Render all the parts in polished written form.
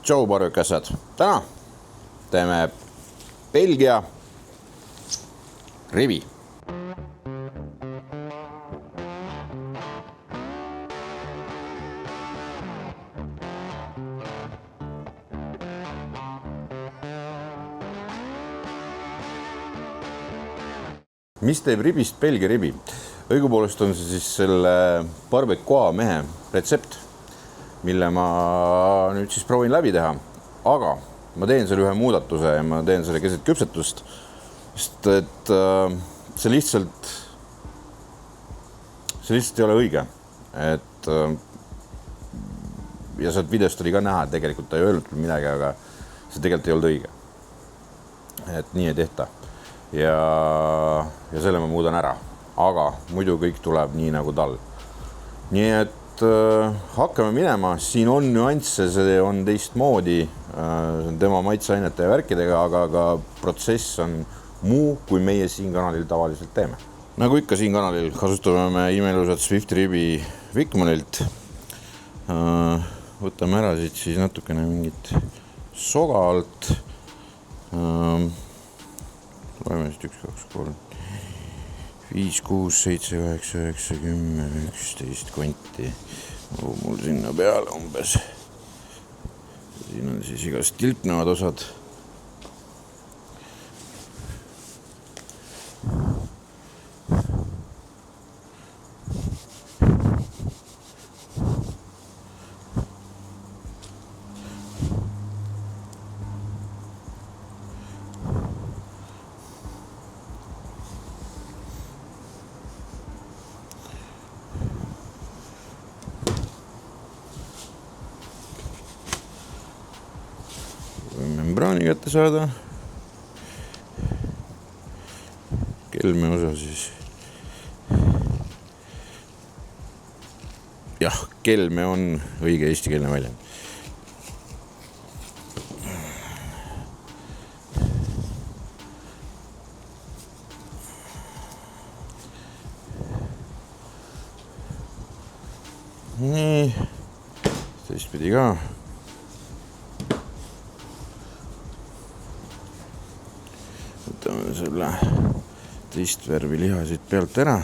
Tšau, barvikasad! Täna teeme Belgia rivi. Mis teeb ribist Belgia ribi? Õigupoolest on see siis selle barbacoa mehe retsept, mille ma nüüd siis proovin läbi teha, aga ma teen selle ühe muudatuse ja ma teen selle keset küpsetust, sest et see lihtsalt ei ole õige. Ja sealt videost oli ka näha, et tegelikult ta ei öelnud midagi, aga see tegelikult ei olnud õige. Et nii ei tehta. Ja selle ma muudan ära, aga muidu kõik tuleb nii nagu tal. Nii et hakkame minema, siin on nüansse, see on teistmoodi, see on tema maitseainete ja värkidega, aga protsess on muu, kui meie siin kanalil tavaliselt teeme. Nagu ikka siin kanalil kasutame me imelusat Swift ribi Vikmanilt. Võtame ära siit siis natukene mingit soga alt. Loeme siit 1, 2, 3, 5, 6, 7, 8, 9, 10, 11 konti. Mul sinna peale umbes. Siin on siis igast tilpnevad osad. Membraani kätte saada. Kelme osa siis. Jah, kelme on õige eestikeelne väljend. Nii, teistpidi ka. Võtame selle teist värvi liha siit pealt ära.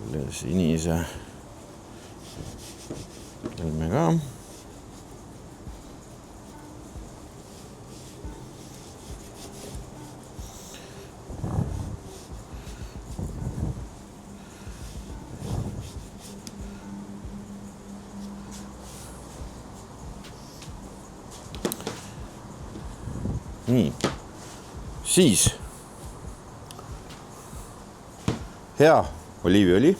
Selle sinise kelme ka. Nii, siis hea oliiviõli,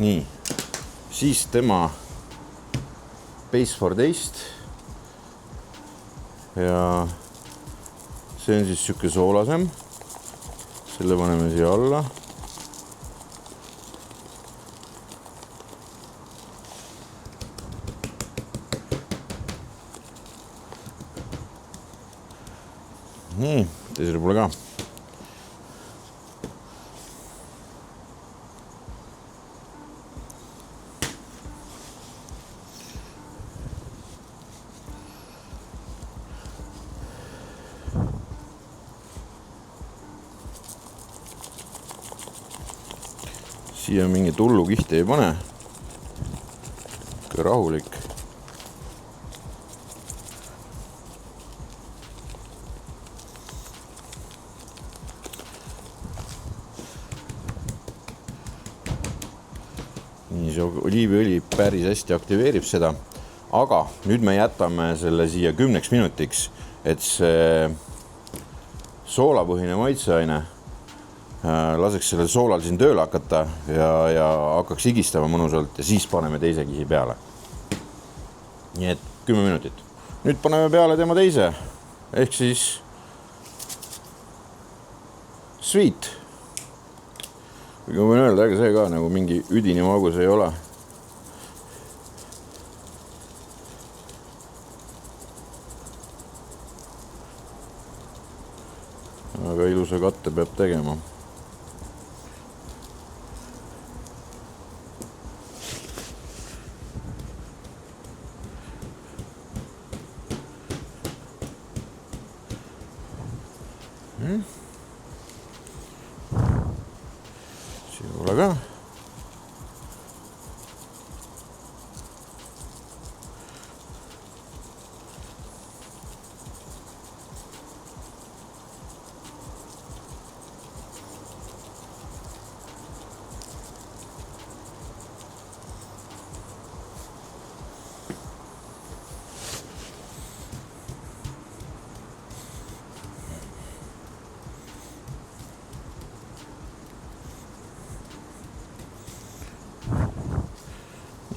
nii, siis tema base for taste ja see on siis siuke soolasem. Selle paneme siia alla. Nii, teisele poole ka. Siia mingit hullu kihti ei pane. Ikka rahulik. Nii, see oliiviõli päris hästi aktiveerib seda. Aga nüüd me jätame selle siia 10 minutiks, et see soolapõhine maitseaine laseks sellel soolal siin tööle hakata ja hakkaks higistama mõnusalt ja siis paneme teise kihi peale. Nii et 10 minutit. Nüüd paneme peale tema teise, ehk siis sweet. Kui ma võin öelda, ega see ka nagu mingi üdini magus ei ole. Aga ilusa katte peab tegema. Sinule ka.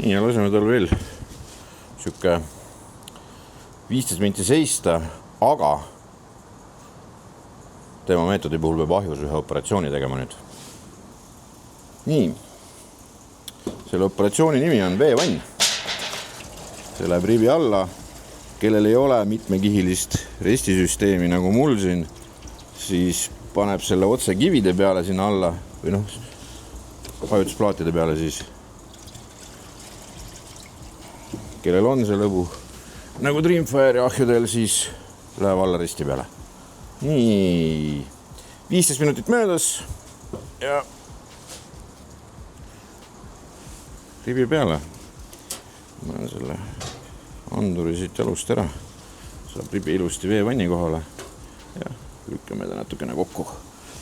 Nii, ja laseme tal veel siuke 15 minti seista, aga tema meetodi puhul peab ahjus ühe operatsiooni tegema nüüd. Nii, selle operatsiooni nimi on veevann. See läheb ribi alla, kellel ei ole mitmekihilist ristisüsteemi nagu mul siin, siis paneb selle otse kivide peale sinna alla või noh, hajutusplaatide peale siis. Kellel on see lõbu nagu Dreamfire ahjudel, siis läheb alla risti peale. Nii, 15 minutit möödas ja ribi peale. Ma olen selle anduri siit jalust ära. Saab ribi ilusti veevanni kohale ja lükkame ta natukene kokku.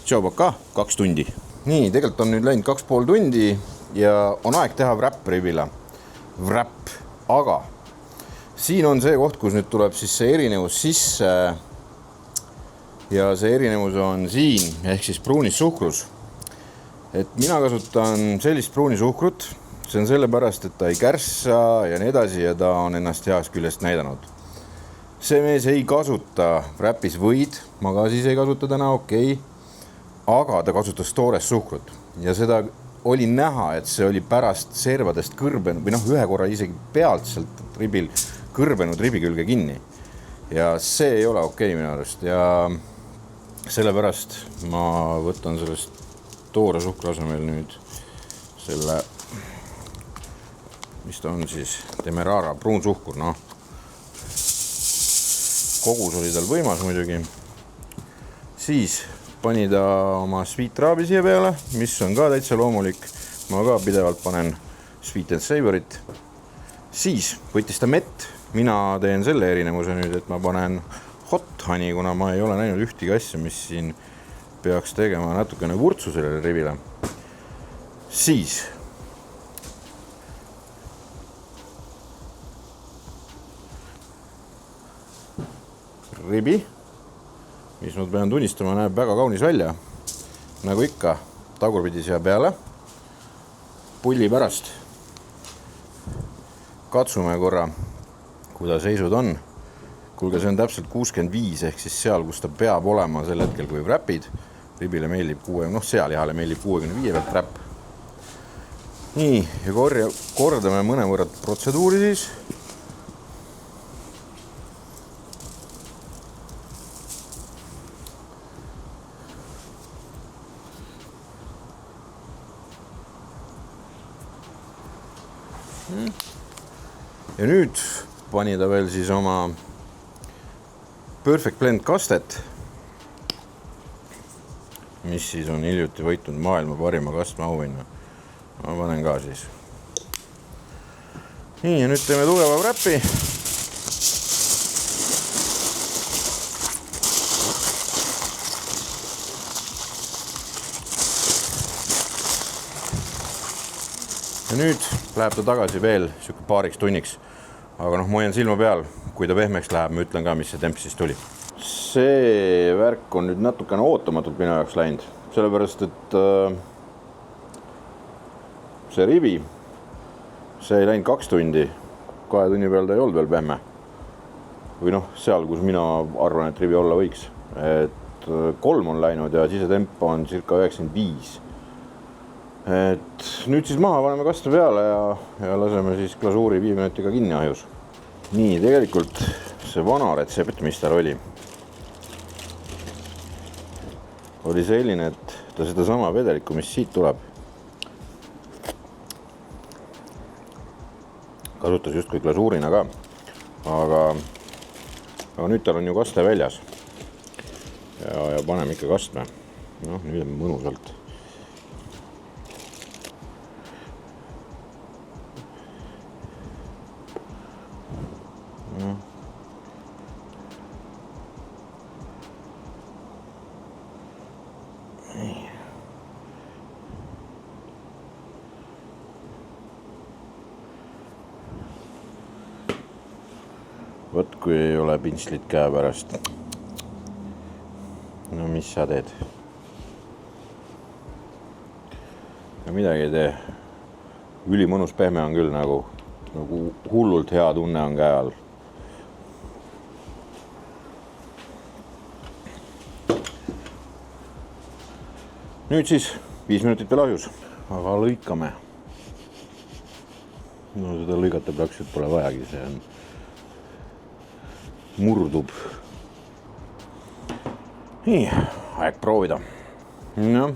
Tšau paka, 2 tundi. Nii, tegelikult on nüüd läinud 2,5 tundi ja on aeg teha wrap ribile. Wrap. Aga siin on see koht, kus nüüd tuleb siis see erinevus sisse ja see erinevus on siin, ehk siis pruunissuhkrus. Et mina kasutan sellist pruunisuhkrut, see on sellepärast, et ta ei kärssa ja nii edasi ja ta on ennast heast küljest näidanud. See mees ei kasuta wrapis võid, ma ka siis ei kasuta täna, okei, aga ta kasutas toores suhkrut ja seda oli näha, et see oli pärast servadest kõrbenud või noh, ühe korra isegi pealt sealt ribil kõrbenud ribi külge kinni. Ja see ei ole okei minu arust ja sellepärast ma võtan sellest toore suhkru asemel nüüd selle, mis ta on siis, Demerara pruunsuhkur, noh. Kogus oli tal võimas muidugi. Siis pani ta oma sweet raabi siia peale, mis on ka täitsa loomulik. Ma ka pidevalt panen sweet and savorit. Siis võttis ta mett. Mina teen selle erinevuse nüüd, et ma panen hot honey, kuna ma ei ole näinud ühtegi asja, mis siin peaks tegema natukene vurtsu sellele ribile. Siis ribi, mis ma pean tunnistama, näeb väga kaunis välja. Nagu ikka, tagurpidi siia peale. Pulli pärast. Katsume korra, kuidas seisud on. Kuulge, see on täpselt 65, ehk siis seal, kus ta peab olema sel hetkel, kui wrapid. Ribile meeldib 6, noh sealihale meeldib 65 pealt wrap. Nii, ja kordame mõnevõrrad protseduuri siis. Ja nüüd pani ta veel siis oma Perfect Blend kastet, mis siis on hiljuti võitnud maailma parima kastme auhinna. Ma panen ka siis. Nii, ja nüüd teeme tugeva wrappi. Ja nüüd läheb ta tagasi veel siuke paariks tunniks. Aga noh, ma hoian silma peal, kui ta pehmeks läheb, ma ütlen ka, mis see temp siis tuli. See värk on nüüd natukene ootamatult minu jaoks läinud, sellepärast, et see ribi, see ei läinud 2 tundi, 2 tunni peal ta ei olnud veel pehme. Või noh, seal, kus mina arvan, et ribi olla võiks. Et 3 on läinud ja sisetemp on circa 95. et nüüd siis maha paneme kastme peale ja laseme siis glasuuri 5 minutiga kinni ahjus. Nii, tegelikult see vana retsept, mis tal oli selline, et ta sedasama vedelikku, mis siit tuleb, kasutas justkui glasuurina ka, aga nüüd tal on ju kaste väljas ja paneme ikka kastme. Noh, nüüd on mõnusalt. Võt, kui ei ole pintslit käe pärast. No mis sa teed? Ja midagi ei tee. Ülimõnus pehme on küll, nagu hullult hea tunne on käe all. Nüüd siis 5 minutit veel ahjus, aga lõikame. No seda lõigata praktiliselt pole vajagi, see on murdub. Nii, aeg proovida. No.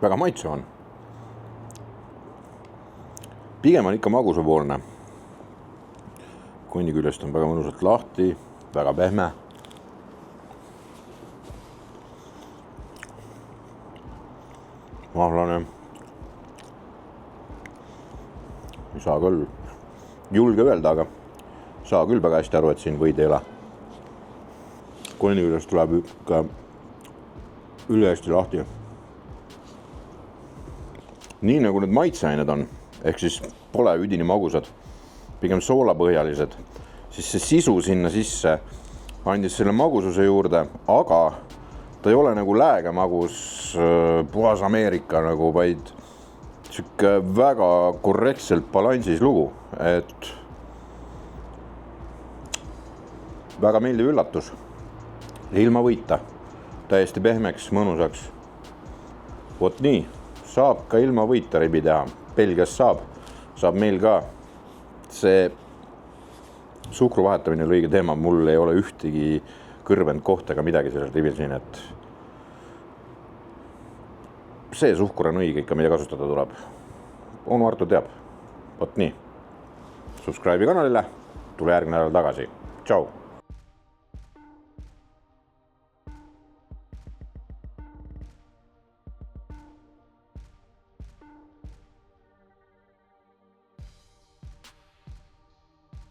Väga maitsev on. Pigem on ikka magusapoolne. Konni küljest on väga mõnusalt lahti, väga pehme. Mahlane. Ei saa küll julge öelda, aga saa küll väga hästi aru, et siin võid ei ole. Konni küljest tuleb ikka üle hästi lahti. Nii nagu need maitseained on, ehk siis pole üdini magusad, pigem soolapõhjalised, siis see sisu sinna sisse andis selle magususe juurde, aga ta ei ole nagu läägemagus puhas Ameerika nagu, vaid siuke väga korrektselt balansis lugu, et väga meeldiv üllatus. Ilma võita, täiesti pehmeks, mõnusaks. Vot nii. Saab ka ilma võita ribi teha. Belgias saab meil ka. See suhkru vahetamine oli õige teema. Mul ei ole ühtegi kõrvend kohta ega midagi sellel ribil siin, et see suhkur on õige ikka, mida kasutada tuleb. Onu Arto teab. Vot nii. Subscribe'i kanalile. Tule järgmine nädal tagasi. Tšau!